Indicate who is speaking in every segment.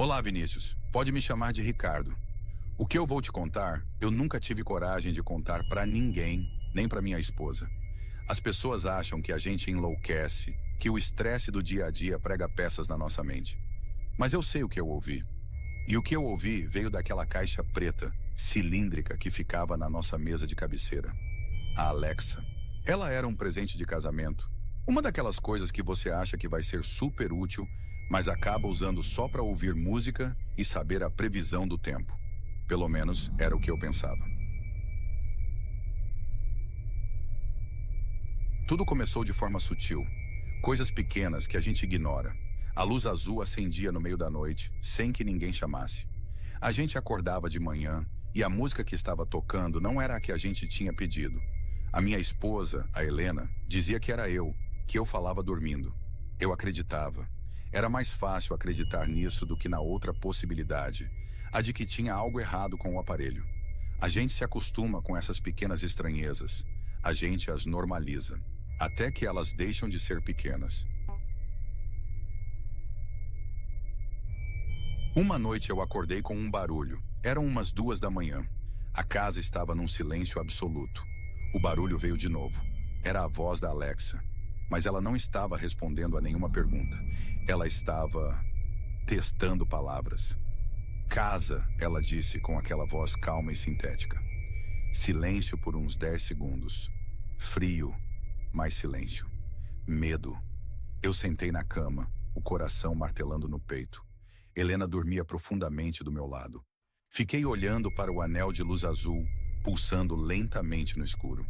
Speaker 1: Olá, Vinícius. Pode me chamar de Ricardo. O que eu vou te contar, eu nunca tive coragem de contar pra ninguém, nem pra minha esposa. As pessoas acham que a gente enlouquece, que o estresse do dia a dia prega peças na nossa mente. Mas eu sei o que eu ouvi. E o que eu ouvi veio daquela caixa preta, cilíndrica que ficava na nossa mesa de cabeceira. A Alexa. Ela era um presente de casamento. Uma daquelas coisas que você acha que vai ser super útil, mas acaba usando só para ouvir música e saber a previsão do tempo. Pelo menos era o que eu pensava. Tudo começou de forma sutil. Coisas pequenas que a gente ignora. A luz azul acendia no meio da noite, sem que ninguém chamasse. A gente acordava de manhã e a música que estava tocando não era a que a gente tinha pedido. A minha esposa, a Helena, dizia que era eu, que eu falava dormindo. Eu acreditava. Era mais fácil acreditar nisso do que na outra possibilidade, a de que tinha algo errado com o aparelho. A gente se acostuma com essas pequenas estranhezas. A gente as normaliza, até que elas deixam de ser pequenas. Uma noite eu acordei com um barulho. Eram umas 2 da manhã. A casa estava num silêncio absoluto. O barulho veio de novo. Era a voz da Alexa. Mas ela não estava respondendo a nenhuma pergunta. Ela estava testando palavras. Casa, ela disse com aquela voz calma e sintética. Silêncio por uns 10 segundos. Frio, mais silêncio. Medo. Eu sentei na cama, o coração martelando no peito. Helena dormia profundamente do meu lado. Fiquei olhando para o anel de luz azul, pulsando lentamente no escuro.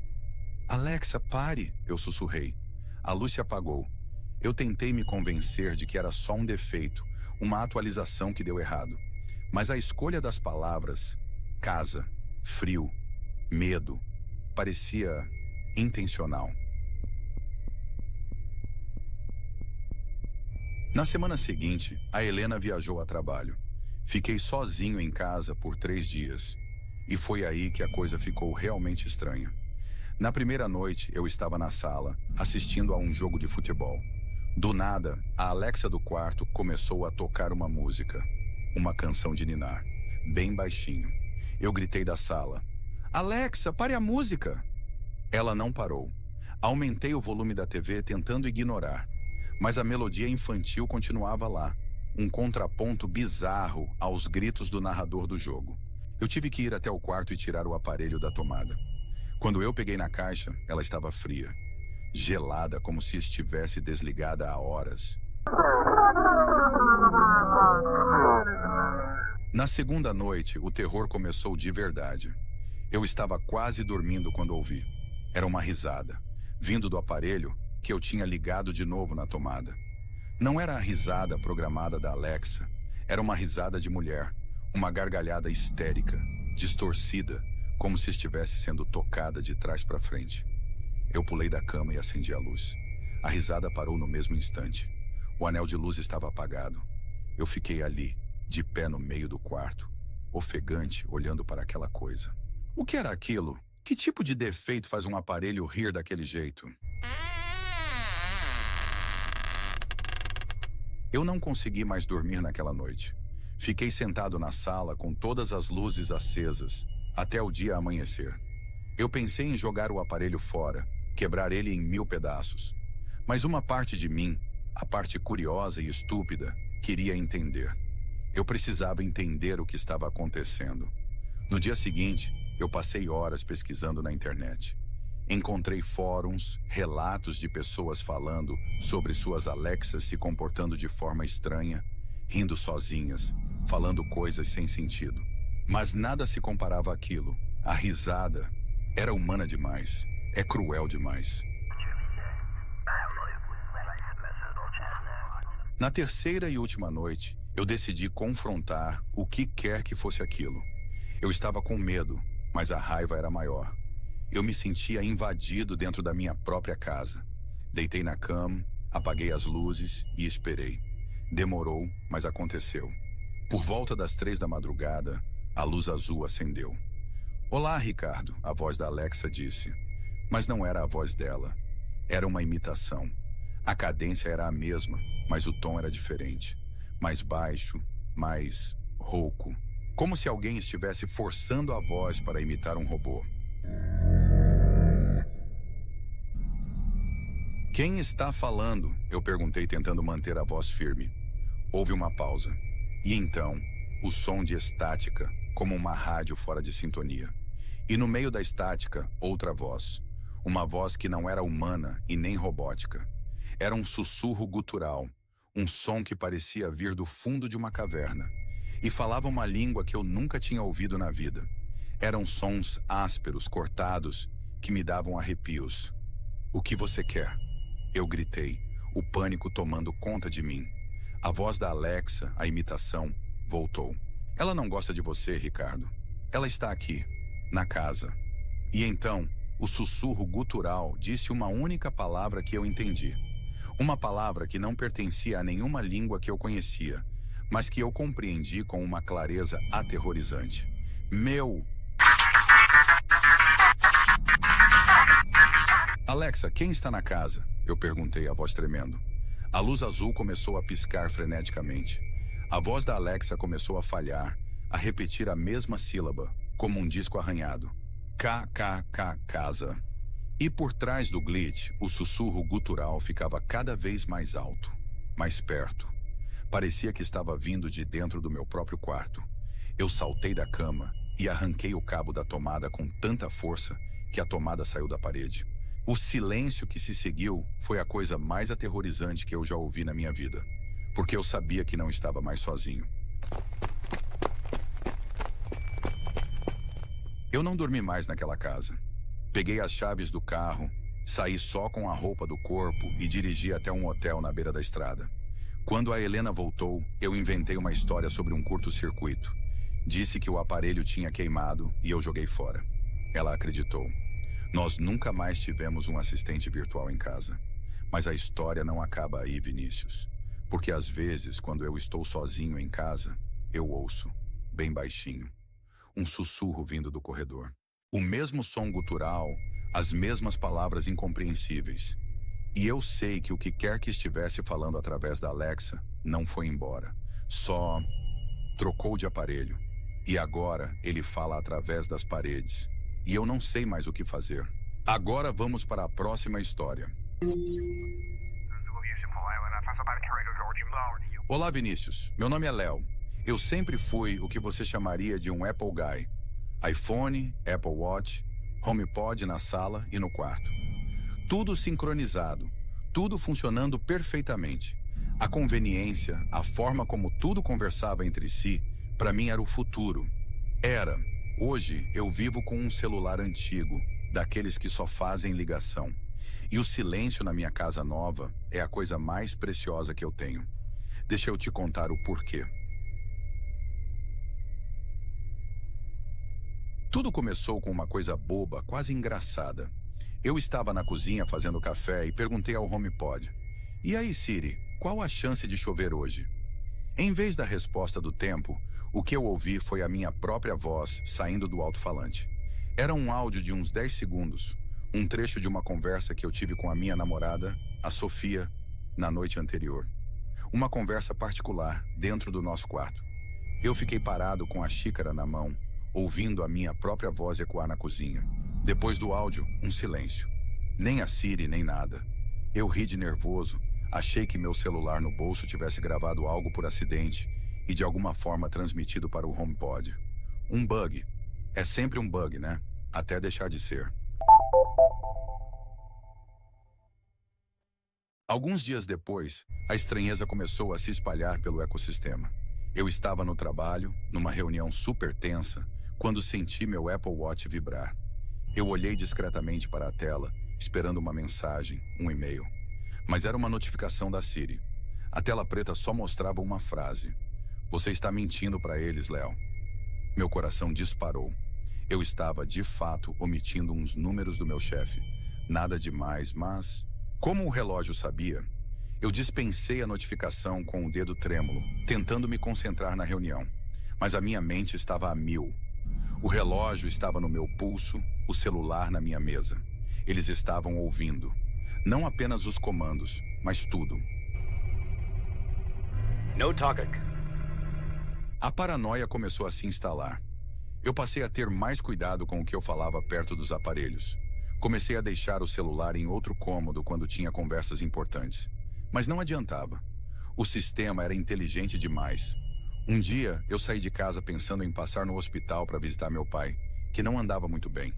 Speaker 1: Alexa, pare, eu sussurrei. A luz se apagou. Eu tentei me convencer de que era só um defeito, uma atualização que deu errado. Mas a escolha das palavras, casa, frio, medo, parecia intencional. Na semana seguinte, a Helena viajou a trabalho. Fiquei sozinho em casa por 3 dias. E foi aí que a coisa ficou realmente estranha. Na primeira noite, eu estava na sala, assistindo a um jogo de futebol. Do nada, a Alexa do quarto começou a tocar uma música. Uma canção de ninar, bem baixinho. Eu gritei da sala. Alexa, pare a música! Ela não parou. Aumentei o volume da TV tentando ignorar. Mas a melodia infantil continuava lá. Um contraponto bizarro aos gritos do narrador do jogo. Eu tive que ir até o quarto e tirar o aparelho da tomada. Quando eu peguei na caixa, ela estava fria. Gelada, como se estivesse desligada há horas. Na segunda noite, o terror começou de verdade. Eu estava quase dormindo quando ouvi. Era uma risada, vindo do aparelho que eu tinha ligado de novo na tomada. Não era a risada programada da Alexa. Era uma risada de mulher, uma gargalhada histérica, distorcida, como se estivesse sendo tocada de trás para frente. Eu pulei da cama e acendi a luz. A risada parou no mesmo instante. O anel de luz estava apagado. Eu fiquei ali, de pé no meio do quarto, ofegante, olhando para aquela coisa. O que era aquilo? Que tipo de defeito faz um aparelho rir daquele jeito? Eu não consegui mais dormir naquela noite. Fiquei sentado na sala com todas as luzes acesas, até o dia amanhecer. Eu pensei em jogar o aparelho fora, quebrar ele em 1000 pedaços. Mas uma parte de mim, a parte curiosa e estúpida, queria entender. Eu precisava entender o que estava acontecendo. No dia seguinte, eu passei horas pesquisando na internet. Encontrei fóruns, relatos de pessoas falando sobre suas Alexas se comportando de forma estranha, rindo sozinhas, falando coisas sem sentido. Mas nada se comparava àquilo. A risada era humana demais. É cruel demais. Na terceira e última noite, eu decidi confrontar o que quer que fosse aquilo. Eu estava com medo, mas a raiva era maior. Eu me sentia invadido dentro da minha própria casa. Deitei na cama, apaguei as luzes e esperei. Demorou, mas aconteceu. Por volta das 3 da madrugada, a luz azul acendeu. Olá, Ricardo, a voz da Alexa disse. Mas não era a voz dela. Era uma imitação. A cadência era a mesma, mas o tom era diferente. Mais baixo, mais rouco, como se alguém estivesse forçando a voz para imitar um robô. Quem está falando? Eu perguntei, tentando manter a voz firme. Houve uma pausa. E então, o som de estática, como uma rádio fora de sintonia. E no meio da estática, outra voz. Uma voz que não era humana e nem robótica. Era um sussurro gutural, um som que parecia vir do fundo de uma caverna. E falava uma língua que eu nunca tinha ouvido na vida. Eram sons ásperos, cortados, que me davam arrepios. "O que você quer?" Eu gritei, o pânico tomando conta de mim. A voz da Alexa, a imitação, voltou. "Ela não gosta de você, Ricardo. Ela está aqui, na casa." E então, o sussurro gutural disse uma única palavra que eu entendi. Uma palavra que não pertencia a nenhuma língua que eu conhecia, mas que eu compreendi com uma clareza aterrorizante. "Meu..." "Alexa, quem está na casa?" Eu perguntei, a voz tremendo. A luz azul começou a piscar freneticamente. A voz da Alexa começou a falhar, a repetir a mesma sílaba, como um disco arranhado. KKK casa. E por trás do glitch, o sussurro gutural ficava cada vez mais alto, mais perto. Parecia que estava vindo de dentro do meu próprio quarto. Eu saltei da cama e arranquei o cabo da tomada com tanta força que a tomada saiu da parede. O silêncio que se seguiu foi a coisa mais aterrorizante que eu já ouvi na minha vida, porque eu sabia que não estava mais sozinho. Eu não dormi mais naquela casa. Peguei as chaves do carro, saí só com a roupa do corpo e dirigi até um hotel na beira da estrada. Quando a Helena voltou, eu inventei uma história sobre um curto-circuito. Disse que o aparelho tinha queimado e eu joguei fora. Ela acreditou. Nós nunca mais tivemos um assistente virtual em casa. Mas a história não acaba aí, Vinícius. Porque às vezes, quando eu estou sozinho em casa, eu ouço, bem baixinho, um sussurro vindo do corredor. O mesmo som gutural, as mesmas palavras incompreensíveis. E eu sei que o que quer que estivesse falando através da Alexa não foi embora. Só trocou de aparelho. E agora ele fala através das paredes. E eu não sei mais o que fazer. Agora vamos para a próxima história. Olá, Vinícius. Meu nome é Léo. Eu sempre fui o que você chamaria de um Apple Guy. iPhone, Apple Watch, HomePod na sala e no quarto. Tudo sincronizado, tudo funcionando perfeitamente. A conveniência, a forma como tudo conversava entre si, para mim era o futuro. Era. Hoje eu vivo com um celular antigo, daqueles que só fazem ligação. E o silêncio na minha casa nova é a coisa mais preciosa que eu tenho. Deixa eu te contar o porquê. Tudo começou com uma coisa boba, quase engraçada. Eu estava na cozinha fazendo café e perguntei ao HomePod: "E aí, Siri, qual a chance de chover hoje?" Em vez da resposta do tempo, o que eu ouvi foi a minha própria voz saindo do alto-falante. Era um áudio de uns 10 segundos, um trecho de uma conversa que eu tive com a minha namorada, a Sofia, na noite anterior. Uma conversa particular, dentro do nosso quarto. Eu fiquei parado com a xícara na mão, ouvindo a minha própria voz ecoar na cozinha. Depois do áudio, um silêncio. Nem a Siri, nem nada. Eu ri de nervoso, achei que meu celular no bolso tivesse gravado algo por acidente e de alguma forma transmitido para o HomePod. Um bug. É sempre um bug, né? Até deixar de ser. Alguns dias depois, a estranheza começou a se espalhar pelo ecossistema. Eu estava no trabalho, numa reunião super tensa, quando senti meu Apple Watch vibrar. Eu olhei discretamente para a tela, esperando uma mensagem, um e-mail. Mas era uma notificação da Siri. A tela preta só mostrava uma frase: "Você está mentindo para eles, Léo." Meu coração disparou. Eu estava, de fato, omitindo uns números do meu chefe. Nada demais, mas... Como o relógio sabia, eu dispensei a notificação com o dedo trêmulo, tentando me concentrar na reunião. Mas a minha mente estava a mil. O relógio estava no meu pulso, o celular na minha mesa. Eles estavam ouvindo. Não apenas os comandos, mas tudo.
Speaker 2: No Togak.
Speaker 1: A paranoia começou a se instalar. Eu passei a ter mais cuidado com o que eu falava perto dos aparelhos. Comecei a deixar o celular em outro cômodo quando tinha conversas importantes. Mas não adiantava. O sistema era inteligente demais. Um dia, eu saí de casa pensando em passar no hospital para visitar meu pai, que não andava muito bem.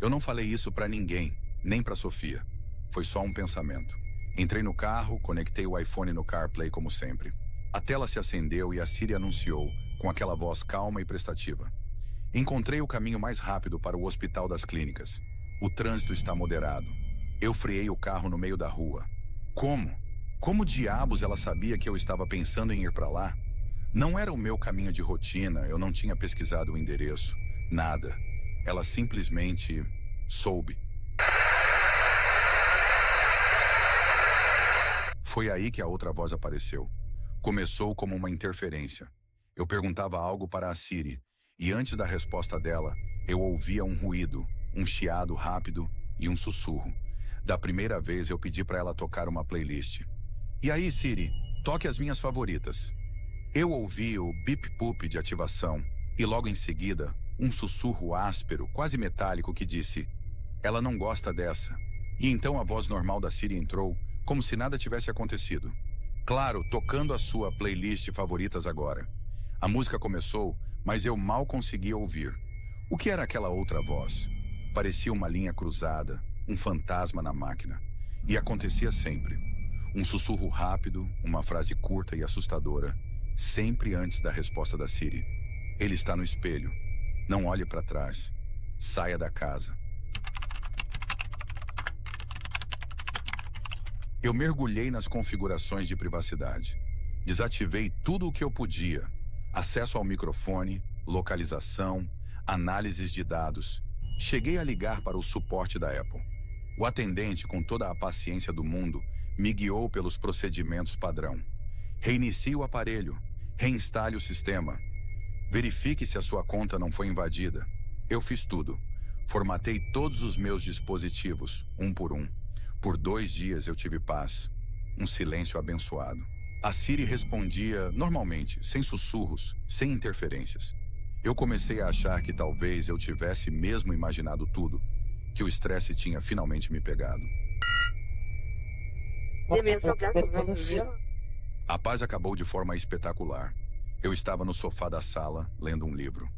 Speaker 1: Eu não falei isso para ninguém, nem para Sofia. Foi só um pensamento. Entrei no carro, conectei o iPhone no CarPlay como sempre. A tela se acendeu e a Siri anunciou, com aquela voz calma e prestativa. Encontrei o caminho mais rápido para o Hospital das Clínicas. O trânsito está moderado. Eu freei o carro no meio da rua. Como? Como diabos ela sabia que eu estava pensando em ir para lá? Não era o meu caminho de rotina, eu não tinha pesquisado o endereço. Nada. Ela simplesmente soube. Foi aí que a outra voz apareceu. Começou como uma interferência. Eu perguntava algo para a Siri, e antes da resposta dela, eu ouvia um ruído, um chiado rápido e um sussurro. Da primeira vez eu pedi para ela tocar uma playlist. E aí, Siri, toque as minhas favoritas. Eu ouvi o bip-boop de ativação e logo em seguida, um sussurro áspero, quase metálico que disse: ela não gosta dessa. E então a voz normal da Siri entrou, como se nada tivesse acontecido. Claro, tocando a sua playlist favoritas agora. A música começou, mas eu mal conseguia ouvir. O que era aquela outra voz? Parecia uma linha cruzada, um fantasma na máquina. E acontecia sempre. Um sussurro rápido, uma frase curta e assustadora, sempre antes da resposta da Siri. Ele está no espelho. Não olhe para trás. Saia da casa. Eu mergulhei nas configurações de privacidade. Desativei tudo o que eu podia. Acesso ao microfone, localização, análises de dados. Cheguei a ligar para o suporte da Apple. O atendente, com toda a paciência do mundo, me guiou pelos procedimentos padrão. Reinicie o aparelho. Reinstale o sistema. Verifique se a sua conta não foi invadida. Eu fiz tudo. Formatei todos os meus dispositivos, um por um. Por 2 dias eu tive paz. Um silêncio abençoado. A Siri respondia normalmente, sem sussurros, sem interferências. Eu comecei a achar que talvez eu tivesse mesmo imaginado tudo, que o estresse tinha finalmente me pegado. A paz acabou de forma espetacular. Eu estava no sofá da sala, lendo um livro.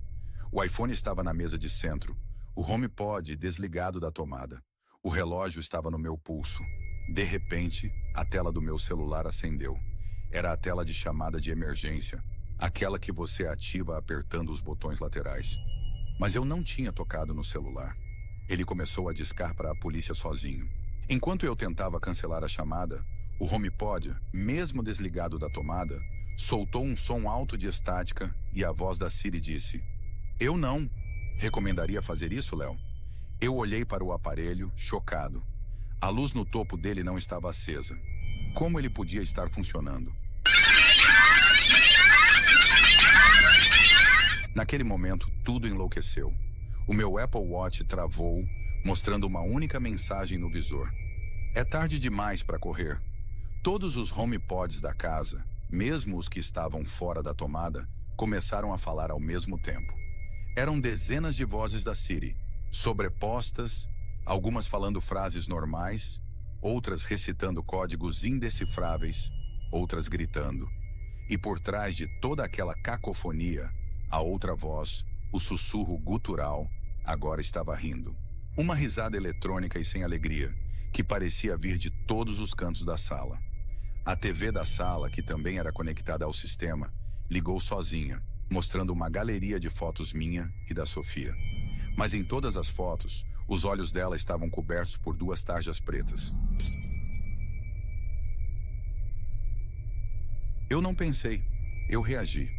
Speaker 1: O iPhone estava na mesa de centro, o HomePod desligado da tomada. O relógio estava no meu pulso. De repente, a tela do meu celular acendeu. Era a tela de chamada de emergência, aquela que você ativa apertando os botões laterais. Mas eu não tinha tocado no celular. Ele começou a discar para a polícia sozinho. Enquanto eu tentava cancelar a chamada, o HomePod, mesmo desligado da tomada, soltou um som alto de estática e a voz da Siri disse: eu não. Recomendaria fazer isso, Léo? Eu olhei para o aparelho, chocado. A luz no topo dele não estava acesa. Como ele podia estar funcionando? Naquele momento, tudo enlouqueceu. O meu Apple Watch travou, mostrando uma única mensagem no visor. É tarde demais para correr. Todos os HomePods da casa, mesmo os que estavam fora da tomada, começaram a falar ao mesmo tempo. Eram dezenas de vozes da Siri, sobrepostas, algumas falando frases normais, outras recitando códigos indecifráveis, outras gritando. E por trás de toda aquela cacofonia, a outra voz, o sussurro gutural, agora estava rindo. Uma risada eletrônica e sem alegria, que parecia vir de todos os cantos da sala. A TV da sala, que também era conectada ao sistema, ligou sozinha, mostrando uma galeria de fotos minha e da Sofia. Mas em todas as fotos, os olhos dela estavam cobertos por 2 tarjas pretas. Eu não pensei, eu reagi.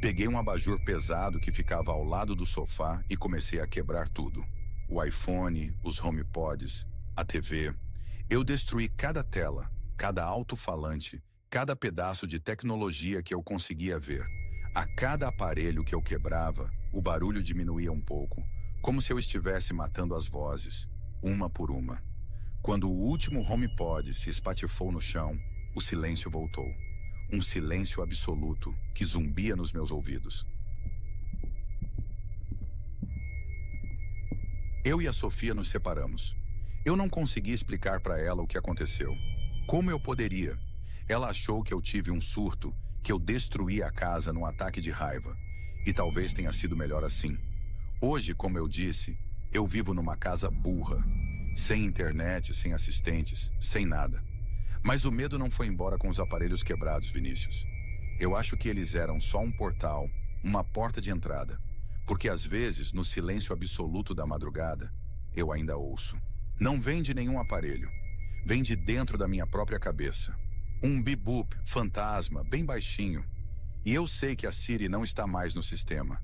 Speaker 1: Peguei um abajur pesado que ficava ao lado do sofá e comecei a quebrar tudo. O iPhone, os HomePods, a TV. Eu destruí cada tela, cada alto-falante, cada pedaço de tecnologia que eu conseguia ver. A cada aparelho que eu quebrava, o barulho diminuía um pouco, como se eu estivesse matando as vozes, uma por uma. Quando o último HomePod se espatifou no chão, o silêncio voltou. um silêncio absoluto que zumbia nos meus ouvidos. Eu e a Sofia nos separamos. Eu não consegui explicar para ela o que aconteceu. Como eu poderia? Ela achou que eu tive um surto, que eu destruí a casa num ataque de raiva. E talvez tenha sido melhor assim. Hoje, como eu disse, eu vivo numa casa burra. Sem internet, sem assistentes, sem nada. Mas o medo não foi embora com os aparelhos quebrados, Vinícius. Eu acho que eles eram só um portal, uma porta de entrada. Porque às vezes, no silêncio absoluto da madrugada, eu ainda ouço. Não vem de nenhum aparelho. Vem de dentro da minha própria cabeça. Um bip-boop, fantasma, bem baixinho. E eu sei que a Siri não está mais no sistema.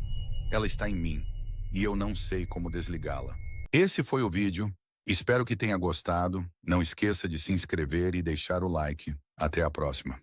Speaker 1: Ela está em mim. E eu não sei como desligá-la. Esse foi o vídeo. Espero que tenha gostado. Não esqueça de se inscrever e deixar o like. Até a próxima.